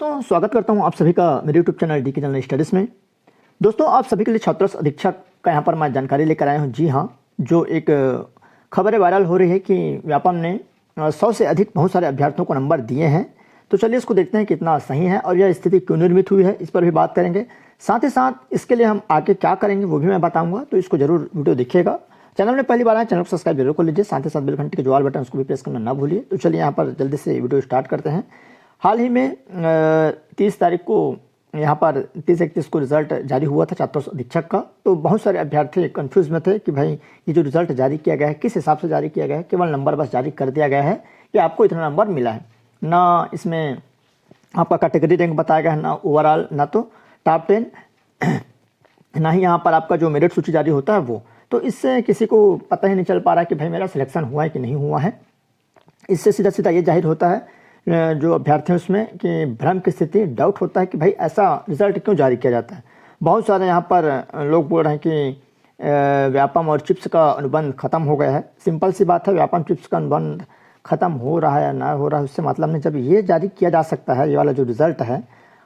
दोस्तों स्वागत करता हूं आप सभी का मेरे यूट्यूब चैनल डी के जनरल स्टडीज़ में। दोस्तों आप सभी के लिए छात्रस अधीक्षक का यहां पर मैं जानकारी लेकर आया हूं। जी हां, जो एक खबर वायरल हो रही है कि व्यापम ने 100 से अधिक बहुत सारे अभ्यर्थियों को नंबर दिए हैं। तो चलिए इसको देखते हैं कितना सही है और यह स्थिति क्यों निर्मित हुई है, इस पर भी बात करेंगे। साथ ही साथ इसके लिए हम आगे क्या करेंगे वो भी मैं बताऊँगा, तो इसको जरूर वीडियो देखिएगा। चैनल में पहली बार आए चैनल को सब्सक्राइब जरूर कर लीजिए, साथ ही साथ बेल घंटे के जो ऑल बटन उसको भी प्रेस करना ना भूलिए। तो चलिए यहाँ पर जल्दी से वीडियो स्टार्ट करते हैं। हाल ही में 30 तारीख को यहाँ पर 30-31 को रिजल्ट जारी हुआ था छात्र अधीक्षक का। तो बहुत सारे अभ्यर्थी कंफ्यूज में थे कि भाई ये जो रिजल्ट जारी किया गया है किस हिसाब से जारी किया गया है। केवल नंबर बस जारी कर दिया गया है कि आपको इतना नंबर मिला है, ना इसमें आपका कैटेगरी रैंक बताया गया है, ना ओवरऑल, ना तो टॉप 10, ना ही यहाँ पर आपका जो मेरिट सूची जारी होता है वो। तो इससे किसी को पता ही नहीं चल पा रहा कि भाई मेरा सिलेक्शन हुआ है कि नहीं हुआ है। इससे सीधा सीधा ये जाहिर होता है जो अभ्यर्थी उसमें कि भ्रम की स्थिति, डाउट होता है कि भाई ऐसा रिजल्ट क्यों जारी किया जाता है। बहुत सारे यहाँ पर लोग बोल रहे हैं कि व्यापम और चिप्स का अनुबंध खत्म हो गया है। सिंपल सी बात है, व्यापम चिप्स का अनुबंध खत्म हो रहा है या ना हो रहा है उससे मतलब नहीं। जब ये जारी किया जा सकता है, ये वाला जो रिजल्ट है,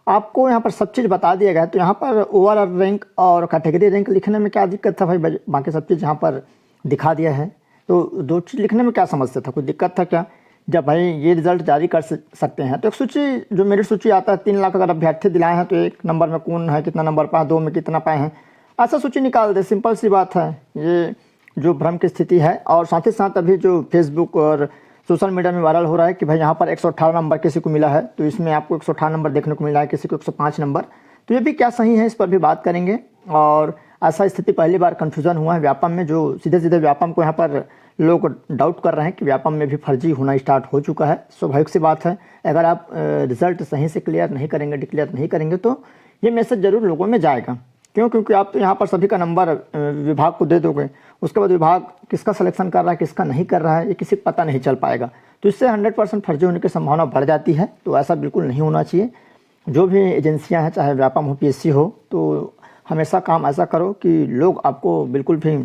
आपको यहाँ पर सब चीज़ बता दिया गया है, तो यहाँ पर ओवरऑल रैंक और कैटेगरी रैंक लिखने में क्या दिक्कत था भाई? बाकी सब चीज़ यहाँ पर दिखा दिया है, तो दो चीज़ लिखने में क्या समस्या था, कोई दिक्कत था क्या? जब भाई ये रिजल्ट जारी कर सकते हैं तो एक सूची, जो मेरिट सूची आता है, 3 लाख अगर अभ्यर्थी दिलाए हैं तो 1 नंबर में कौन है, कितना नंबर पाए, 2 में कितना पाए हैं, ऐसा सूची निकाल दे। सिंपल सी बात है, ये जो भ्रम की स्थिति है। और साथ ही साथ अभी जो फेसबुक और सोशल मीडिया में वायरल हो रहा है कि भाई यहाँ पर 118 नंबर किसी को मिला है, तो इसमें आपको 118 नंबर देखने को मिला है, किसी को 105 नंबर। तो ये भी क्या सही है, इस पर भी बात करेंगे। और ऐसा स्थिति पहली बार कन्फ्यूज़न हुआ है व्यापम में, जो सीधे सीधे व्यापम को यहाँ पर लोग डाउट कर रहे हैं कि व्यापम में भी फर्जी होना स्टार्ट हो चुका है। स्वाभाविक सी बात है, अगर आप रिजल्ट सही से क्लियर नहीं करेंगे, डिक्लेयर नहीं करेंगे, तो ये मैसेज जरूर लोगों में जाएगा। क्यों? क्योंकि आप तो यहाँ पर सभी का नंबर विभाग को दे दोगे, उसके बाद विभाग किसका सिलेक्शन कर रहा है, किसका नहीं कर रहा है, ये किसी को पता नहीं चल पाएगा। तो इससे 100% फर्जी होने की संभावना बढ़ जाती है। तो ऐसा बिल्कुल नहीं होना चाहिए। जो भी एजेंसियाँ हैं, चाहे व्यापम हो, PSC हो, तो हमेशा काम ऐसा करो कि लोग आपको बिल्कुल भी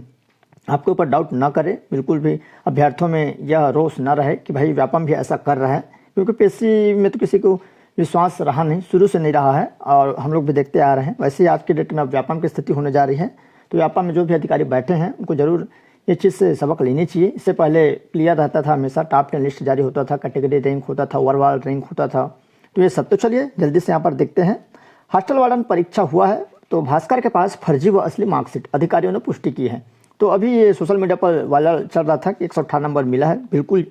आपके ऊपर डाउट ना करे, बिल्कुल भी अभ्यर्थियों में यह रोष ना रहे कि भाई व्यापम भी ऐसा कर रहा है। क्योंकि PSC में तो किसी को विश्वास रहा नहीं, शुरू से नहीं रहा है, और हम लोग भी देखते आ रहे हैं। वैसे ही आज की डेट में व्यापम की स्थिति होने जा रही है। तो व्यापम में जो भी अधिकारी बैठे हैं उनको जरूर ये चीज़ से सबक लेनी चाहिए। इससे पहले क्लियर रहता था, हमेशा टॉप 10 लिस्ट जारी होता था, कैटेगरी रैंक होता था, ओवरऑल रैंक होता था, तो ये सब। तो चलिए जल्दी से यहाँ पर देखते हैं। हॉस्टल वार्डन परीक्षा हुआ है, तो भास्कर के पास फर्जी व असली मार्कशीट, अधिकारियों ने पुष्टि की है। तो अभी ये सोशल मीडिया पर वायरल चल रहा था कि 118 नंबर मिला है। बिल्कुल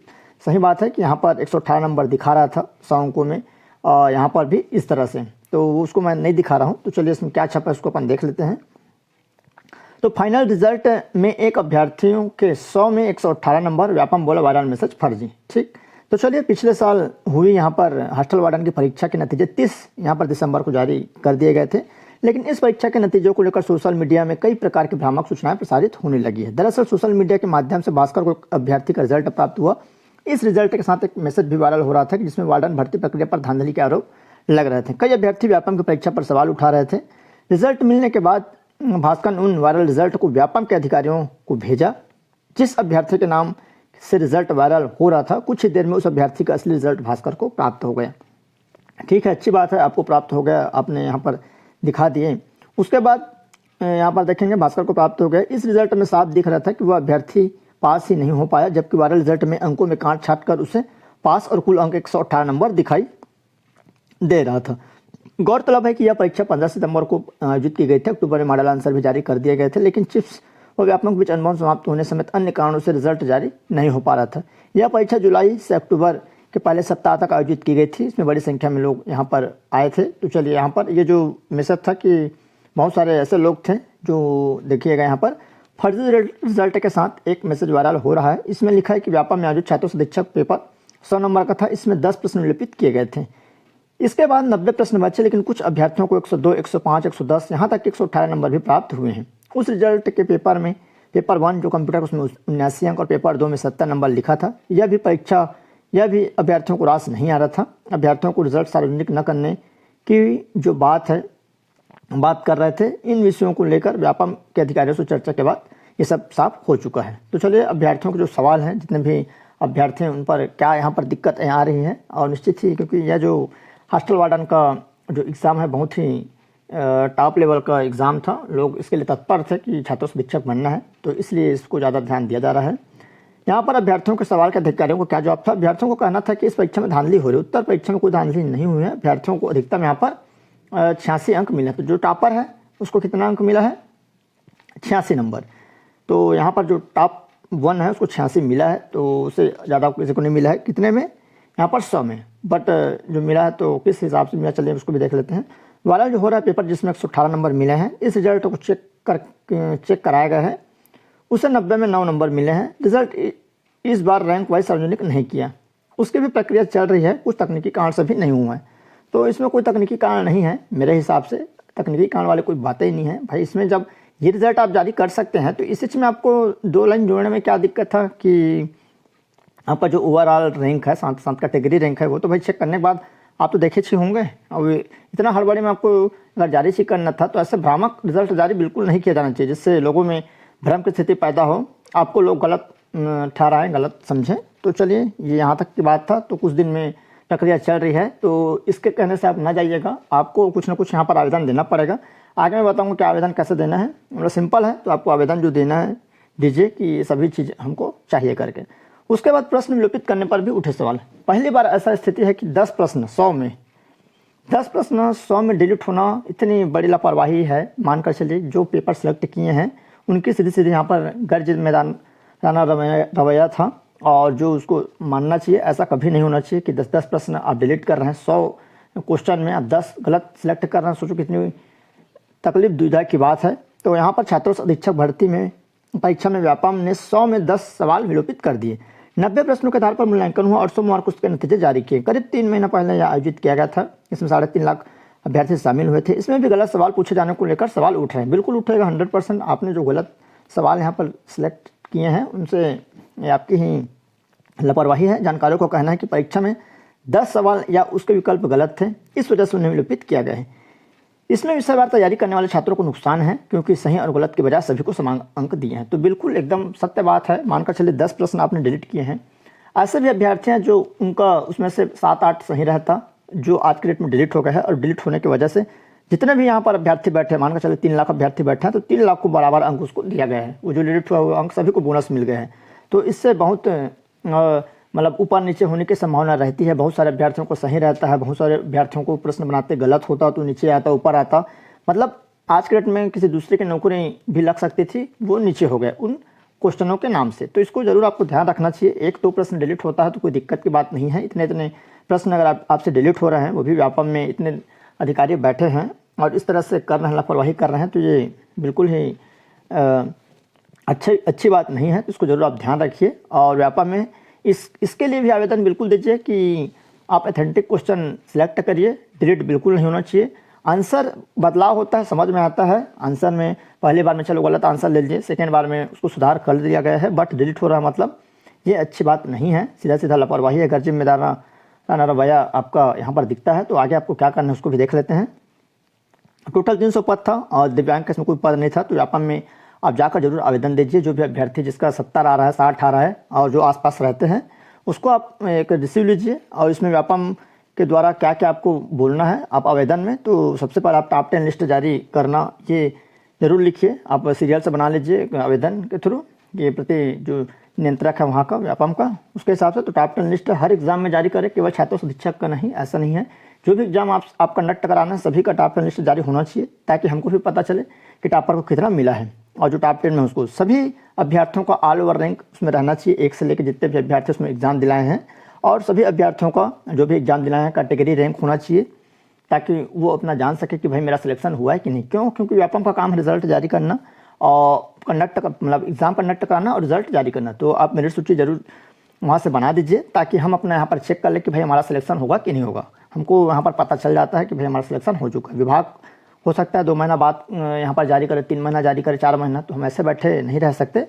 सही बात है कि यहाँ पर 118 नंबर दिखा रहा था 100 अंकों में, और यहाँ पर भी इस तरह से, तो उसको मैं नहीं दिखा रहा हूँ। तो चलिए इसमें क्या छपा है उसको अपन देख लेते हैं। तो फाइनल रिजल्ट में एक अभ्यर्थियों के 100 में 118 नंबर, व्यापम बोला वायरल मैसेज फर्जी। ठीक, तो चलिए पिछले साल हुई यहाँ पर हॉस्टल वार्डन की परीक्षा के नतीजे 30 यहाँ पर दिसंबर को जारी कर दिए गए थे। लेकिन इस परीक्षा के नतीजों को लेकर सोशल मीडिया में कई प्रकार की भ्रामक सूचनाएं प्रसारित होने लगी है। दरअसल सोशल मीडिया के माध्यम से भास्कर को अभ्यर्थी का रिजल्ट प्राप्त हुआ। इस रिजल्ट के साथ एक मैसेज भी वायरल हो रहा था जिसमें वार्डन भर्ती प्रक्रिया पर धांधली के आरोप लग रहे थे। कई अभ्यर्थी व्यापम की परीक्षा पर सवाल उठा रहे थे। रिजल्ट मिलने के बाद भास्कर ने उन वायरल रिजल्ट को व्यापम के अधिकारियों को भेजा। जिस अभ्यर्थी के नाम से रिजल्ट वायरल हो रहा था, कुछ ही देर में उस अभ्यर्थी का असली रिजल्ट भास्कर को प्राप्त हो गया। ठीक है, अच्छी बात है, आपको प्राप्त हो गया, आपने यहाँ पर दिखा दिए। उसके बाद यहाँ पर देखेंगे भास्कर को प्राप्त हो गया। इस रिजल्ट में साफ दिख रहा था कि वह अभ्यर्थी पास ही नहीं हो पाया, जबकि वायरल रिजल्ट में अंकों में काट छाट कर उसे पास और कुल अंक 118 नंबर दिखाई दे रहा था। गौरतलब है कि यह परीक्षा 15 सितंबर को आयोजित की गई थी। अक्टूबर में मॉडल आंसर भी जारी कर दिए गए थे, लेकिन चिप्स और व्यापम के बीच अनुभव समाप्त होने समेत अन्य कारणों से रिजल्ट जारी नहीं हो पा रहा था। यह परीक्षा जुलाई से अक्टूबर के पहले सप्ताह तक आयोजित की गई थी। इसमें बड़ी संख्या में लोग यहाँ पर आए थे। तो चलिए यहाँ पर ये जो मैसेज था कि बहुत सारे ऐसे लोग थे जो देखिएगा यहाँ पर फर्जी रिजल्ट के साथ एक मैसेज वायरल हो रहा है। इसमें लिखा है कि व्यापम में आयोजित छात्र अधीक्षक पेपर 100 नंबर का था। इसमें 10 प्रश्न लिपित किए गए थे। इसके बाद 90 प्रश्न बचे, लेकिन कुछ अभ्यर्थियों को 102, 105, 110, यहाँ तक 118 नंबर भी प्राप्त हुए हैं। उस रिजल्ट के पेपर में पेपर 1 जो कंप्यूटर, उसमें 79 अंक और पेपर 2 में 70 नंबर लिखा था। यह भी अभ्यर्थियों को रास नहीं आ रहा था। अभ्यर्थियों को रिजल्ट सार्वजनिक न करने की जो बात कर रहे थे, इन विषयों को लेकर व्यापम के अधिकारियों से चर्चा के बाद ये सब साफ हो चुका है। तो चलिए अभ्यर्थियों के जो सवाल हैं, जितने भी अभ्यर्थी हैं, उन पर क्या यहाँ पर दिक्कतें आ रही हैं, और निश्चित ही क्योंकि यह जो हॉस्टल वार्डन का जो एग्ज़ाम है बहुत ही टॉप लेवल का एग्ज़ाम था। लोग इसके लिए तत्पर थे कि छात्रों से शिक्षक बनना है, तो इसलिए इसको ज़्यादा ध्यान दिया जा रहा है। यहाँ पर अभ्यर्थियों के सवाल के अधिकारियों को क्या जवाब था? अभ्यर्थियों को कहना था कि इस परीक्षा में धांधली हो रही है। उत्तर परीक्षा में कोई धांधली नहीं हुई है। अभ्यर्थियों को अधिकतम यहाँ पर 86 अंक मिले। तो जो टॉपर है उसको कितना अंक मिला है? 86 नंबर। तो यहाँ पर जो टॉप 1 है उसको 86 मिला है, तो उससे ज़्यादा किसी को नहीं मिला है। कितने में? यहाँ पर 100 में। बट जो मिला है तो किस हिसाब से मिला, चलिए उसको भी देख लेते हैं। वायरल जो हो रहा है पेपर जिसमें 118 नंबर मिले हैं, इस रिजल्ट को चेक कराया गया है, उसे 90 में 9 नंबर मिले हैं। रिजल्ट इस बार रैंक वाइज सार्वजनिक नहीं किया, उसकी भी प्रक्रिया चल रही है, कुछ तकनीकी कारण से भी नहीं हुआ है। तो इसमें कोई तकनीकी कारण नहीं है, मेरे हिसाब से तकनीकी कारण वाले कोई बातें ही नहीं है भाई। इसमें जब ये रिजल्ट आप जारी कर सकते हैं तो इस में आपको 2 लाइन जोड़ने में क्या दिक्कत था कि आपका जो ओवरऑल रैंक है, 7 कैटेगरी रैंक है, वो तो भाई चेक करने के बाद आप तो देखे ही होंगे। अब इतना हड़बड़ी में आपको अगर जारी ही करना था तो ऐसे भ्रामक रिजल्ट जारी बिल्कुल नहीं किया जाना चाहिए, जिससे लोगों में भ्रम की स्थिति पैदा हो, आपको लोग गलत ठहराएं, गलत समझें। तो चलिए ये यहाँ तक की बात था। तो कुछ दिन में प्रक्रिया चल रही है, तो इसके कहने से आप ना जाइएगा, आपको कुछ ना कुछ यहाँ पर आवेदन देना पड़ेगा। आगे मैं बताऊँगा कि आवेदन कैसे देना है। मतलब सिंपल है, तो आपको आवेदन जो देना है दीजिए कि ये सभी चीज़ हमको चाहिए करके। उसके बाद प्रश्न विलोपित करने पर भी उठे सवाल। पहली बार ऐसा स्थिति है कि 10 प्रश्न 100 में 10 प्रश्न 100 में डिलीट होना इतनी बड़ी लापरवाही है। मानकर चलिए जो पेपर सेलेक्ट किए हैं उनकी सीधी यहाँ पर गर्ज मैदान रवैया था, और जो उसको मानना चाहिए, ऐसा कभी नहीं होना चाहिए कि 10 प्रश्न आप डिलीट कर रहे हैं। 100 क्वेश्चन में आप 10 गलत सिलेक्ट कर रहे हैं। सोचो कितनी तकलीफ दुविधा की बात है। तो यहाँ पर छात्रों से अधीक्षक भर्ती में परीक्षा में व्यापम ने 100 में 10 सवाल विलोपित कर दिए। 90 प्रश्नों के आधार पर मूल्यांकन हुआ और सोमवार को उसके नतीजे जारी किए। करीब 3 महीना पहले यह आयोजित किया गया था। इसमें 3.5 लाख अभ्यर्थी शामिल हुए थे। इसमें भी गलत सवाल पूछे जाने को लेकर सवाल उठ रहे हैं। बिल्कुल उठेगा 100%। आपने जो गलत सवाल यहाँ पर सिलेक्ट किए हैं उनसे आपकी ही लापरवाही है। जानकारों को कहना है कि परीक्षा में 10 सवाल या उसके विकल्प गलत थे, इस वजह से उन्हें विलोपित किया गया है। इसमें विषयवार तैयारी करने वाले छात्रों को नुकसान है, क्योंकि सही और गलत के बजाय सभी को समान अंक दिए हैं। तो बिल्कुल एकदम सत्य बात है। मानकर चलिए 10 प्रश्न आपने डिलीट किए हैं। ऐसे भी अभ्यर्थी हैं जो उनका उसमें से 7-8 सही रहता, जो आज के डेट में डिलीट हो गया है। और डिलीट होने की वजह से जितने भी यहाँ पर अभ्यर्थी बैठे हैं, मानकर चलिए 3 लाख अभ्यर्थी बैठे हैं, तो 3 लाख को बराबर अंक उसको दिया गया है। वो जो डिलीट हुआ अंक सभी को बोनस मिल गए हैं। तो इससे बहुत मतलब ऊपर नीचे होने की संभावना रहती है। बहुत सारे अभ्यर्थियों को सही रहता है, बहुत सारे अभ्यर्थियों को प्रश्न बनाते गलत होता तो नीचे आता, ऊपर आता। मतलब आज के डेट में किसी दूसरे की नौकरी भी लग सकती थी, वो नीचे हो गए उन क्वेश्चनों के नाम से। तो इसको जरूर आपको ध्यान रखना चाहिए। 1-2 प्रश्न डिलीट होता है तो कोई दिक्कत की बात नहीं है। इतने प्रश्न अगर आपसे डिलीट हो रहे हैं, वो भी व्यापम में इतने अधिकारी बैठे हैं और इस तरह से कर रहे हैं, लापरवाही कर रहे हैं, तो ये बिल्कुल ही अच्छी बात नहीं है। तो इसको जरूर आप ध्यान रखिए। और व्यापम में इसके लिए भी आवेदन बिल्कुल दीजिए कि आप ऑथेंटिक क्वेश्चन सिलेक्ट करिए। डिलीट बिल्कुल नहीं होना चाहिए। आंसर बदलाव होता है, समझ में आता है। आंसर में पहली बार में चलो गलत आंसर ले लीजिए, सेकेंड बार में उसको सुधार कर दिया गया है, बट डिलीट हो रहा है, मतलब ये अच्छी बात नहीं है। सीधा लापरवाही है। अगर जिम्मेदाराना रवैया आपका यहाँ पर दिखता है तो आगे आपको क्या करना है उसको भी देख लेते हैं। टोटल 300 पद था और दिव्यांग का इसमें कोई पद नहीं था। तो व्यापम में आप जाकर जरूर आवेदन दीजिए। जो भी अभ्यर्थी जिसका 70 आ रहा है, 60 आ रहा है और जो आसपास रहते हैं, उसको आप एक रिसीव लीजिए। और इसमें व्यापम के द्वारा क्या क्या आपको बोलना है आप आवेदन में, तो सबसे पहले आप टॉप 10 लिस्ट जारी करना, ये जरूर लिखिए। आप सीरियल से बना लीजिए आवेदन के थ्रू, ये प्रति जो नियंत्रक है वहाँ का, व्यापम का, उसके हिसाब से। तो टॉप 10 लिस्ट हर एग्जाम में जारी करें, केवल छात्रों से अधीक्षक का नहीं, ऐसा नहीं है। जो भी एग्जाम आप कंडक्ट कराना है सभी का टॉप 10 लिस्ट जारी होना चाहिए, ताकि हमको भी पता चले कि टॉपर को कितना मिला है। और जो टॉप 10 में उसको सभी अभ्यर्थियों का ऑल ओवर रैंक उसमें रहना चाहिए, 1 से लेकर जितने भी अभ्यर्थी उसमें एग्जाम दिलाए हैं। और सभी अभ्यर्थियों का जो भी एग्जाम दिलाए हैं कैटेगरी रैंक होना चाहिए, ताकि वो अपना जान सके कि भाई मेरा सिलेक्शन हुआ है कि नहीं। क्यों? क्योंकि व्यापम का काम है रिजल्ट जारी करना और मतलब एग्जाम कंडक्ट कराना और रिजल्ट जारी करना। तो आप मेरिट सूची जरूर वहाँ से बना दीजिए, ताकि हम अपना यहाँ पर चेक कर ले कि भाई हमारा सिलेक्शन होगा कि नहीं होगा। हमको यहाँ पर पता चल जाता है कि भाई हमारा सिलेक्शन हो चुका है। विभाग हो सकता है 2 महीना बाद यहाँ पर जारी करे, 3 महीना जारी करे, 4 महीना, तो हम ऐसे बैठे नहीं रह सकते।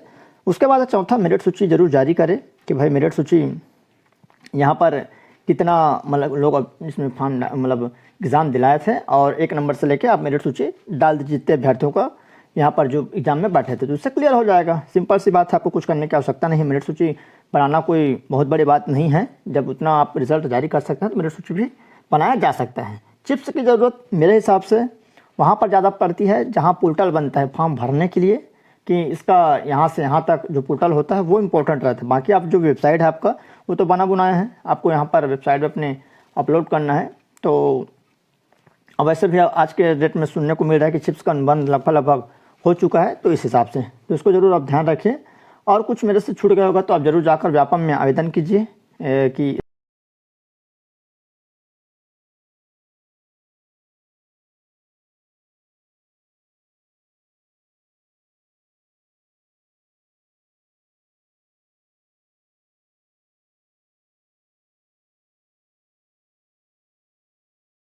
उसके बाद चौथा, मेरिट सूची जरूर जारी करे कि भाई मेरिट सूची यहाँ पर कितना मतलब लोग इसमें फॉर्म मतलब एग्ज़ाम दिलाए थे, और 1 नंबर से लेके आप मेरिट सूची डाल दीजिए जितने अभ्यर्थियों का यहाँ पर जो एग्जाम में बैठे थे, तो उससे क्लियर हो जाएगा। सिंपल सी बात है, आपको कुछ करने की आवश्यकता नहीं है। मेरिट सूची बनाना कोई बहुत बड़ी बात नहीं है। जब उतना आप रिजल्ट जारी कर सकते हैं तो मेरिट सूची भी बनाया जा सकता है। चिप्स की ज़रूरत मेरे हिसाब से वहाँ पर ज़्यादा पड़ती है जहाँ पोर्टल बनता है फॉर्म भरने के लिए, कि इसका यहाँ से यहाँ तक जो पोर्टल होता है वो इम्पोर्टेंट रहता है। बाकी आप जो वेबसाइट है आपका वो तो बना बुनाया है, आपको यहाँ पर वेबसाइट अपने अपलोड करना है। तो अब वैसे भी आज के डेट में सुनने को मिल रहा है कि चिप्स का अनुबंध लगभग हो चुका है, तो इस हिसाब से तो इसको ज़रूर आप ध्यान रखें। और कुछ मेरे से छूट गया होगा तो आप ज़रूर जाकर व्यापम में आवेदन कीजिए कि